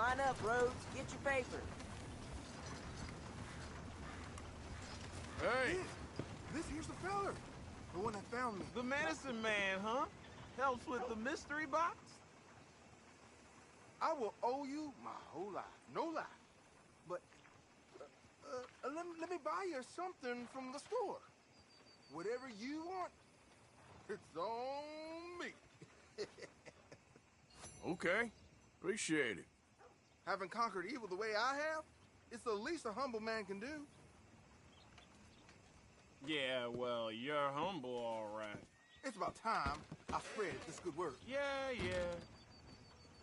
Line up, Rhodes. Get your paper. Hey! This here's the feller. The one that found me. The medicine man, huh? Helps with the mystery box? I will owe you my whole life. No lie. But, let me buy you something from the store. Whatever you want, it's on me. Okay. Appreciate it. Having conquered evil the way I have, it's the least a humble man can do. Yeah, well, you're humble, all right. It's about time I spread this good word. Yeah.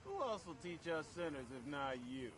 Who else will teach us sinners if not you?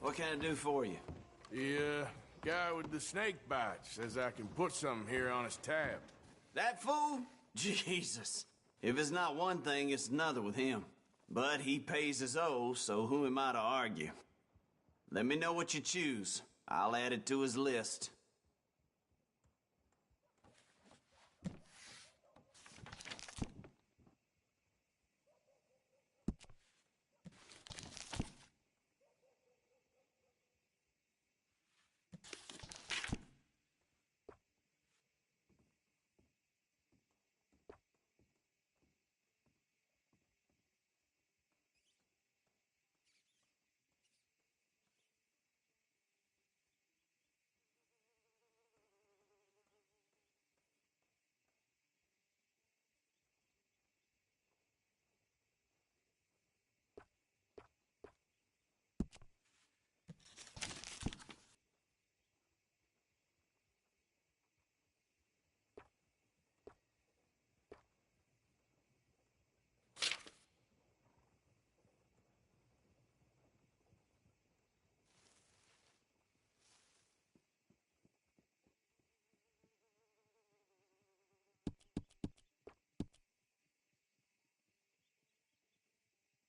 What can I do for you? The, guy with the snake bite says I can put something here on his tab. That fool? Jesus. If it's not one thing, it's another with him. But he pays his owe, so who am I to argue? Let me know what you choose. I'll add it to his list.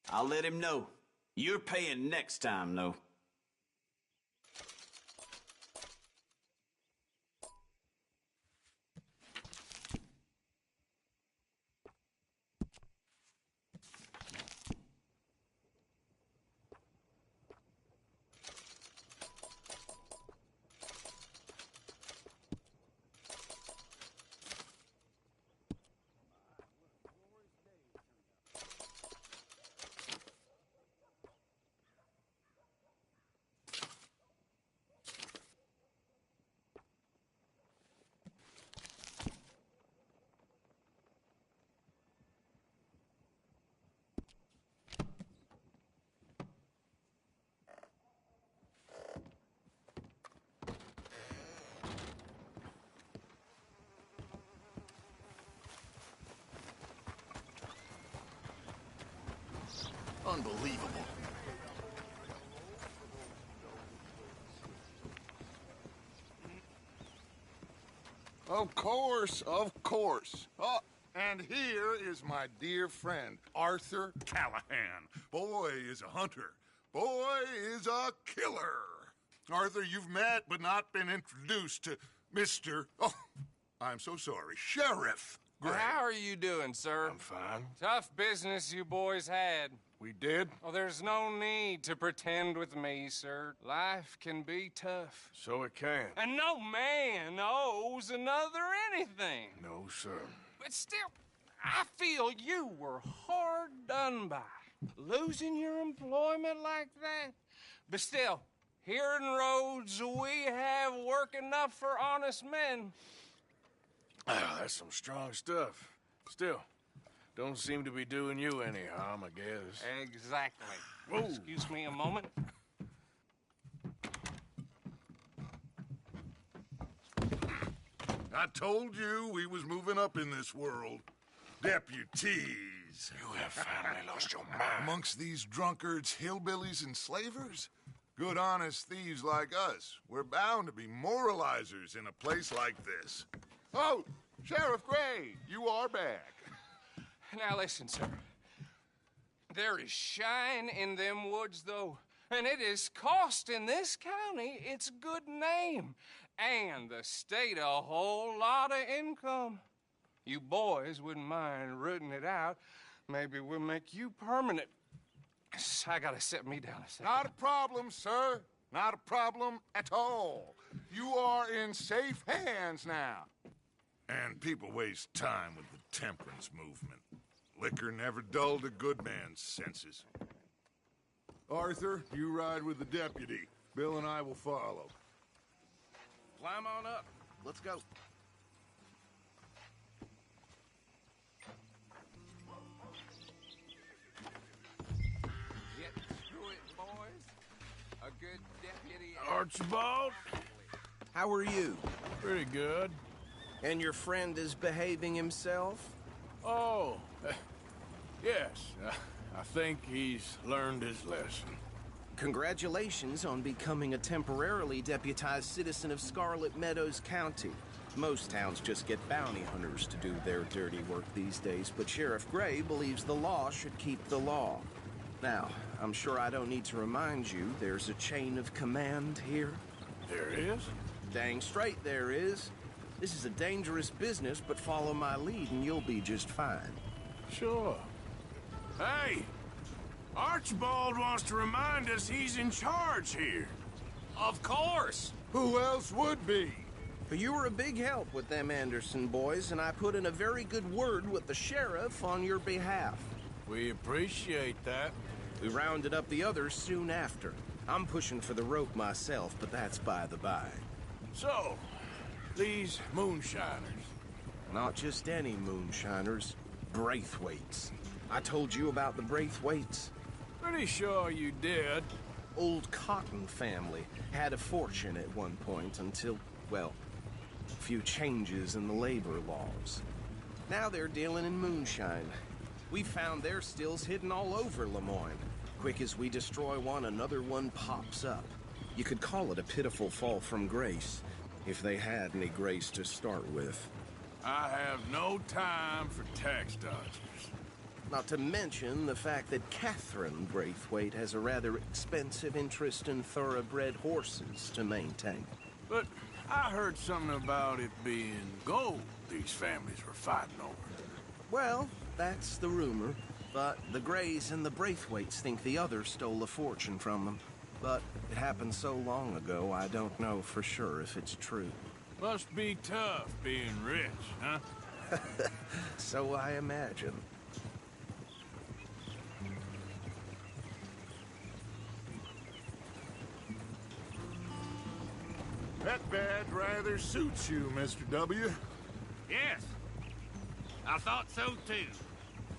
I'll let him know. You're paying next time, though. Unbelievable. Of course, of course. Oh, and here is my dear friend, Arthur Callahan. Boy is a hunter. Boy is a killer. Arthur, you've met but not been introduced to Mr. Oh, I'm so sorry, Sheriff Gray. How are you doing, sir? I'm fine. Tough business you boys had. We did? Oh, there's no need to pretend with me, sir. Life can be tough. So it can. And no man owes another anything. No, sir. But still, I feel you were hard done by. Losing your employment like that. But still, here in Rhodes, we have work enough for honest men. Ah, that's some strong stuff. Still, don't seem to be doing you any harm, I guess. Exactly. Whoa. Excuse me a moment. I told you we was moving up in this world. Deputies. You have finally lost your mind. Amongst these drunkards, hillbillies, and slavers? Good, honest thieves like us. We're bound to be moralizers in a place like this. Oh, Sheriff Gray, you are back. Now listen, sir. There is shine in them woods, though, and it is costing this county its good name and the state a whole lot of income. You boys wouldn't mind rooting it out. Maybe we'll make you permanent. I gotta set me down a second. Not a problem, sir. Not a problem at all. You are in safe hands now. And people waste time with the temperance movement. Liquor never dulled a good man's senses. Arthur, you ride with the deputy. Bill and I will follow. Climb on up. Let's go. Get through it, boys. A good deputy. Archibald? How are you? Pretty good. And your friend is behaving himself? Oh, yes. I think he's learned his lesson. Congratulations on becoming a temporarily deputized citizen of Scarlet Meadows County. Most towns just get bounty hunters to do their dirty work these days, but Sheriff Gray believes the law should keep the law. Now, I'm sure I don't need to remind you there's a chain of command here. There is? Dang straight there is. This is a dangerous business, but follow my lead and you'll be just fine. Sure. Hey! Archibald wants to remind us he's in charge here. Of course. Who else would be? But you were a big help with them Anderson boys, and I put in a very good word with the sheriff on your behalf. We appreciate that. We rounded up the others soon after. I'm pushing for the rope myself, but that's by the by. So, these moonshiners. Not just any moonshiners, Braithwaites. I told you about the Braithwaites. Pretty sure you did. Old Cotton family had a fortune at one point until, well, a few changes in the labor laws. Now they're dealing in moonshine. We found their stills hidden all over Lemoyne. Quick as we destroy one, another one pops up. You could call it a pitiful fall from grace, if they had any grace to start with. I have no time for tax dodgers. Not to mention the fact that Catherine Braithwaite has a rather expensive interest in thoroughbred horses to maintain. But I heard something about it being gold these families were fighting over. Well, that's the rumor. But the Grays and the Braithwaites think the others stole a fortune from them. But it happened so long ago, I don't know for sure if it's true. Must be tough being rich, huh? So I imagine. That badge rather suits you, Mr. W. Yes, I thought so too.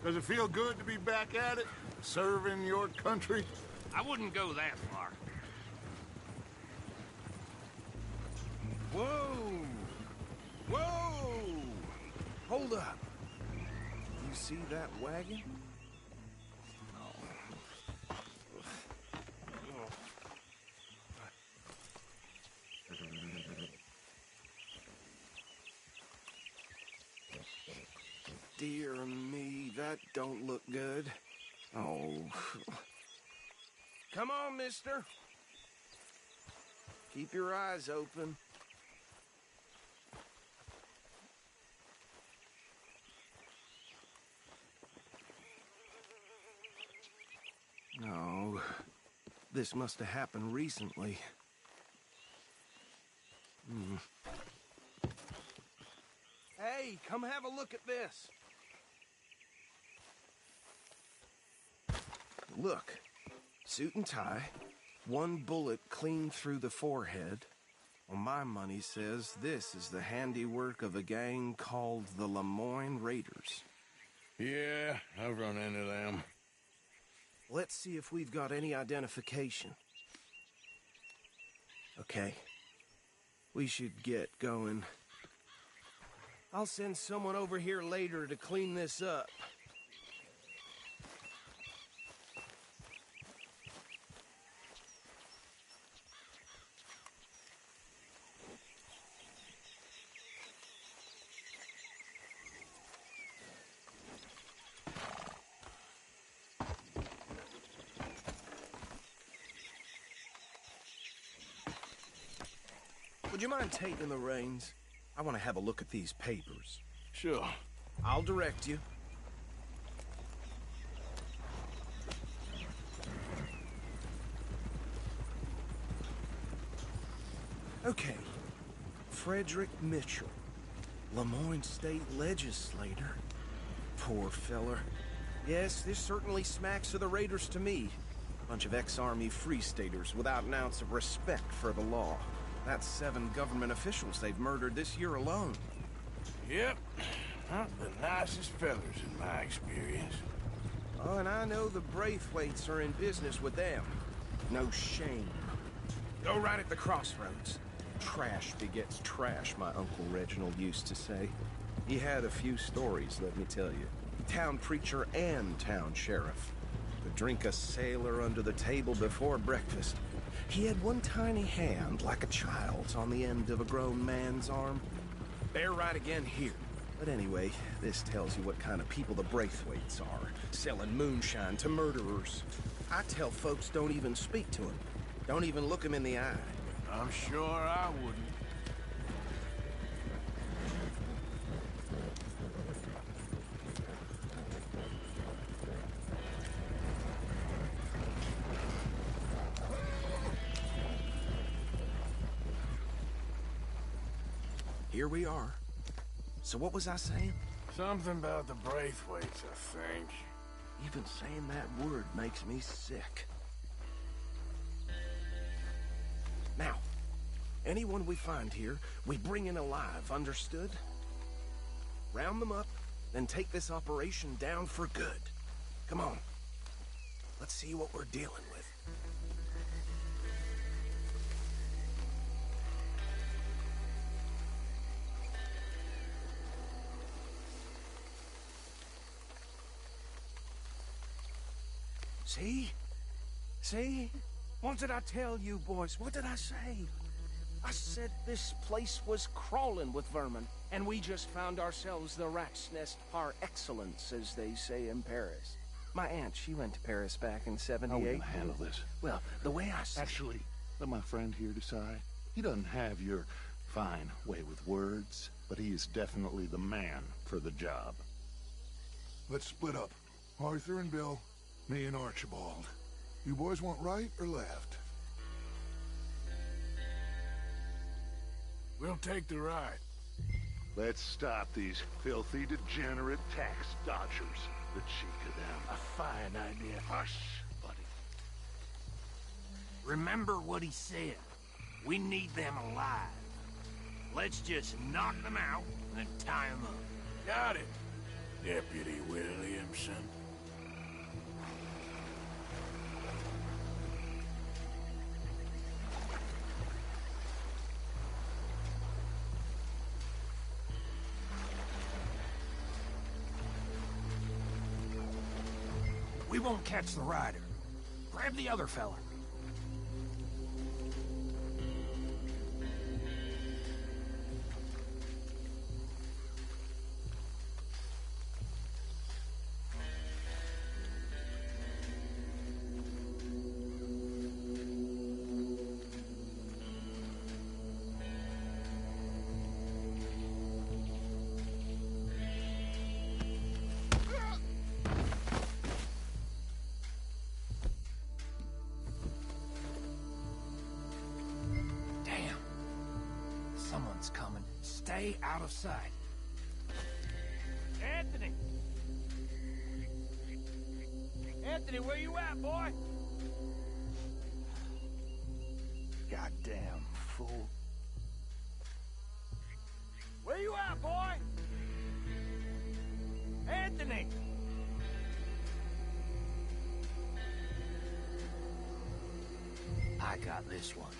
Does it feel good to be back at it, serving your country? I wouldn't go that far. Whoa! Whoa! Hold up. You see that wagon? Dear me, that don't look good. Oh. Come on, mister. Keep your eyes open. No. This must have happened recently. Hey, come have a look at this. Look, suit and tie, one bullet clean through the forehead. Well, my money says this is the handiwork of a gang called the Lemoyne Raiders. Yeah, I've run into them. Let's see if we've got any identification. Okay. We should get going. I'll send someone over here later to clean this up. Would you mind taking the reins? I want to have a look at these papers. Sure. I'll direct you. Okay. Frederick Mitchell, Lemoyne State Legislator. Poor feller. Yes, this certainly smacks of the Raiders to me. Bunch of ex-Army Free Staters without an ounce of respect for the law. That's 7 government officials they've murdered this year alone. Yep. Not the nicest fellers in my experience. Oh, and I know the Braithwaites are in business with them. No shame. Go right at the crossroads. Trash begets trash, my Uncle Reginald used to say. He had a few stories, let me tell you. Town preacher and town sheriff. Could drink a sailor under the table before breakfast. He had one tiny hand, like a child's, on the end of a grown man's arm. Bear right again here. But anyway, this tells you what kind of people the Braithwaites are, selling moonshine to murderers. I tell folks don't even speak to him. Don't even look him in the eye. I'm sure I wouldn't. Here we are. So what was I saying? Something about the Braithwaites, I think. Even saying that word makes me sick. Now, anyone we find here, we bring in alive, understood? Round them up, then take this operation down for good. Come on. Let's see what we're dealing with. See? See? What did I tell you, boys? What did I say? I said this place was crawling with vermin, and we just found ourselves the rat's nest par excellence, as they say in Paris. My aunt, she went to Paris back in '78. How are we gonna handle this? Well, the way I see Actually, let my friend here decide. He doesn't have your fine way with words, but he is definitely the man for the job. Let's split up. Arthur and Bill, me and Archibald. You boys want right or left? We'll take the right. Let's stop these filthy, degenerate tax dodgers. The cheek of them. A fine idea. Hush, buddy. Remember what he said. We need them alive. Let's just knock them out and tie them up. Got it, Deputy Williamson. We won't catch the rider. Grab the other fella. Someone's coming. Stay out of sight. Anthony! Anthony, where you at, boy? Goddamn fool. Where you at, boy? Anthony! I got this one.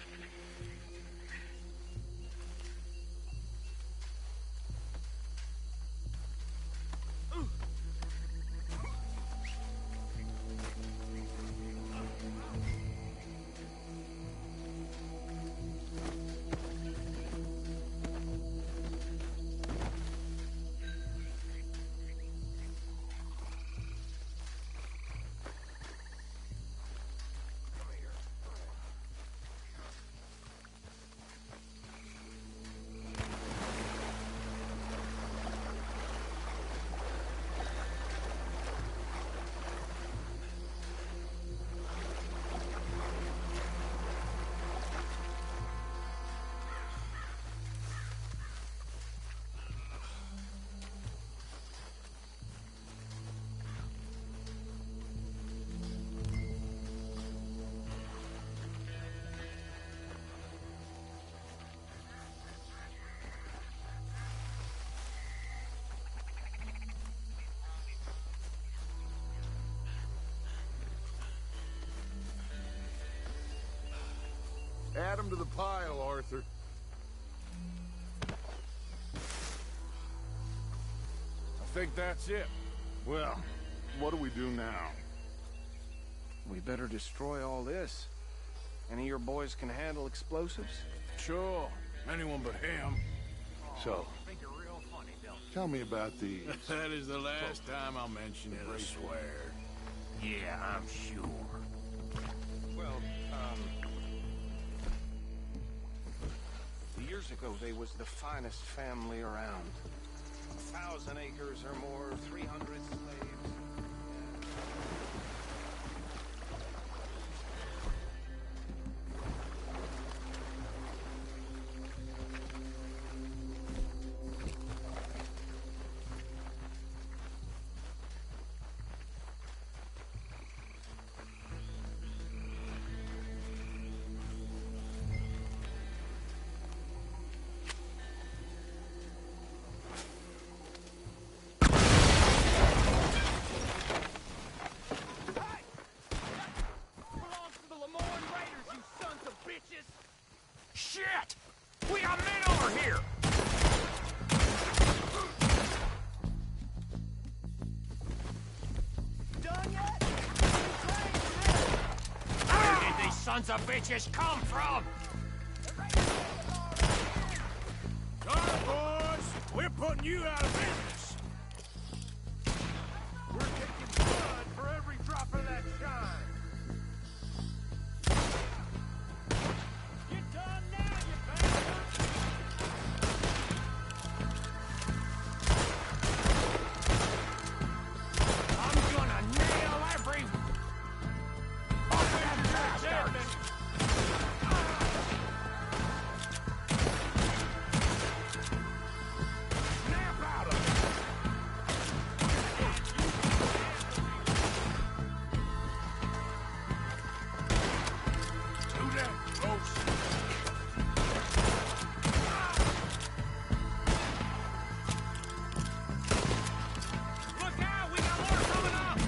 Add them to the pile, Arthur. I think that's it. Well, what do we do now? We better destroy all this. Any of your boys can handle explosives? Sure. Anyone but him. So, Think you're real funny, don't tell me about these. That is the last time I'll mention it, I swear. you? Yeah, I'm sure. Well, years ago, they was the finest family around. 1,000 acres or more, 300 slaves. Shit! We got men over here! Done yet? Where did these sons of bitches come from? Alright, boys. We're putting you out of business. We're taking blood for every drop of that shine. Get done now, you bastards! I'm gonna nail every fucking bastard! Snap out of it! Do that, folks. Look out! We got more coming up!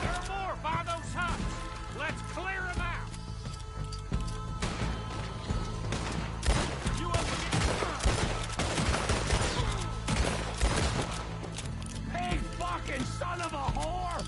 There are more by those huts! Let's clear them out! You Hey, fucking son of a whore!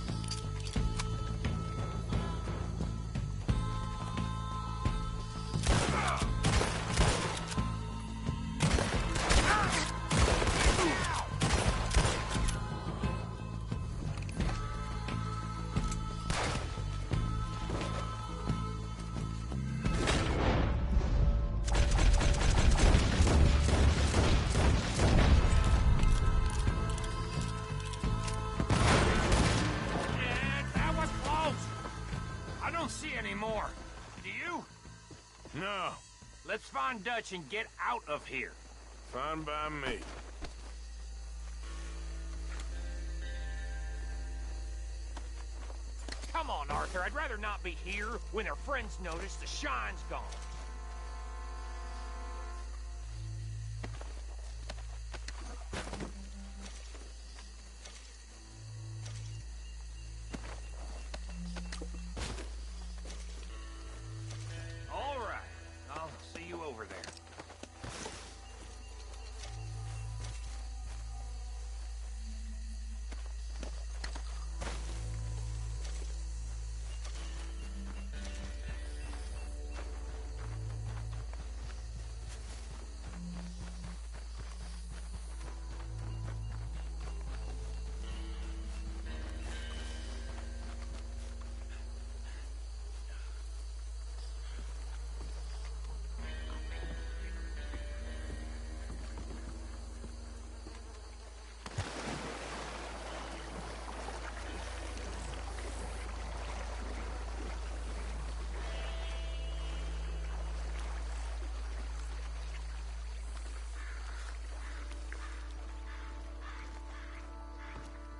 Yeah, that was close! I don't see any more. Do you? No. Let's find Dutch and get out of here. Fine by me. Come on, Arthur. I'd rather not be here when their friends notice the shine's gone. All right. I'll see you over there.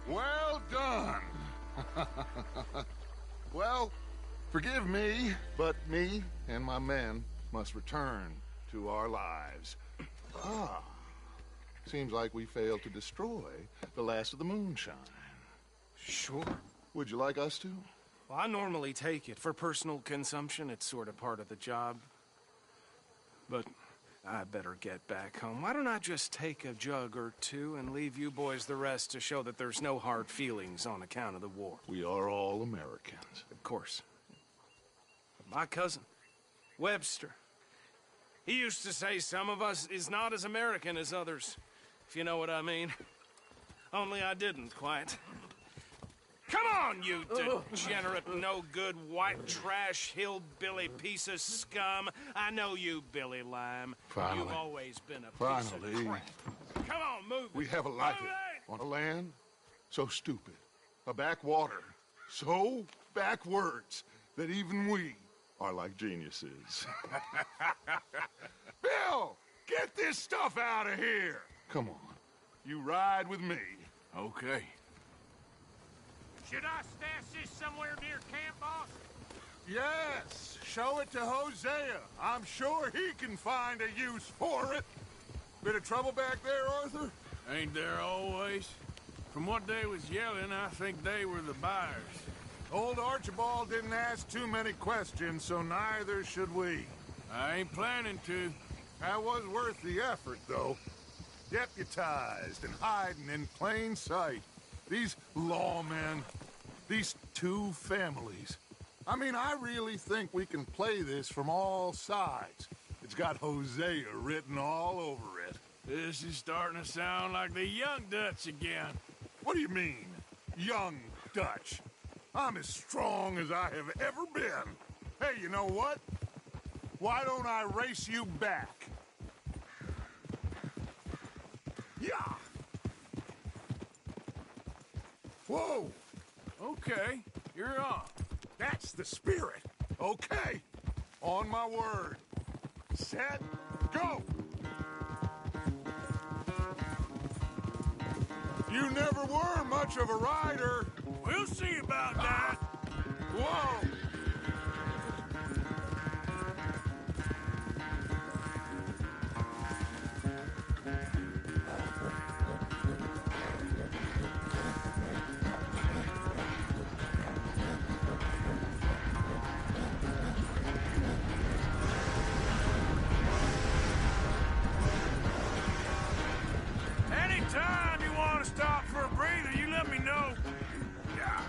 Well done. Well, forgive me, but me and my men must return to our lives. Ah. Seems like we failed to destroy the last of the moonshine. Sure. Would you like us to? Well, I normally take it. For personal consumption, it's sort of part of the job. But I better get back home. Why don't I just take a jug or two and leave you boys the rest to show that there's no hard feelings on account of the war? We are all Americans. Of course. My cousin, Webster, he used to say some of us is not as American as others, if you know what I mean. Only I didn't quite. Come on, you degenerate, no-good, white trash, hillbilly piece of scum. I know you, Billy Lime. Finally. You've always been a piece of crap. Come on, move it. We have a life Move it. on a land so stupid, a backwater so backwards that even we are like geniuses. Bill, get this stuff out of here. Come on, you ride with me. Okay. Should I stash this somewhere near camp, boss? Yes, show it to Hosea. I'm sure he can find a use for it. Bit of trouble back there, Arthur? Ain't there always? From what they was yelling, I think they were the buyers. Old Archibald didn't ask too many questions, so neither should we. I ain't planning to. That was worth the effort, though. Deputized and hiding in plain sight. These lawmen, these two families. I mean, I really think we can play this from all sides. It's got Hosea written all over it. This is starting to sound like the Young Dutch again. What do you mean, young Dutch? I'm as strong as I have ever been. Hey, you know what? Why don't I race you back? Yeah! Whoa! Okay, you're on. That's the spirit. Okay. On my word. Set, go! You never were much of a rider. We'll see about that. Whoa! Anytime you want to stop for a breather, you let me know. Yeah.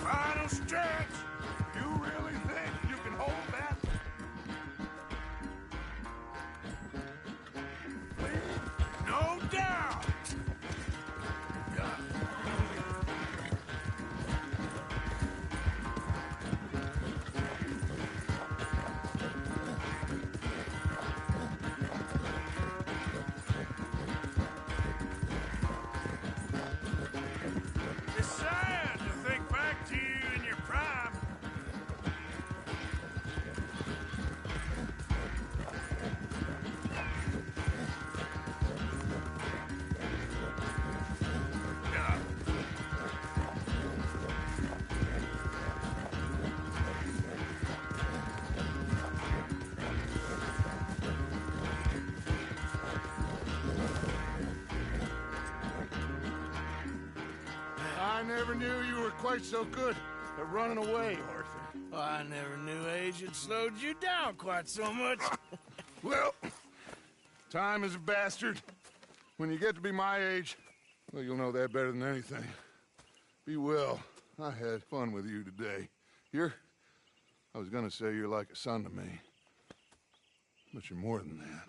Final stretch. You really think you can hold that? No doubt. It's sad to think back to you in your prime. Yeah. I never knew you were quite so good at running away, Arthur. I never knew age had slowed you down quite so much. Well, time is a bastard. When you get to be my age, well, you'll know that better than anything. Be well. I had fun with you today. I was gonna say you're like a son to me. But you're more than that.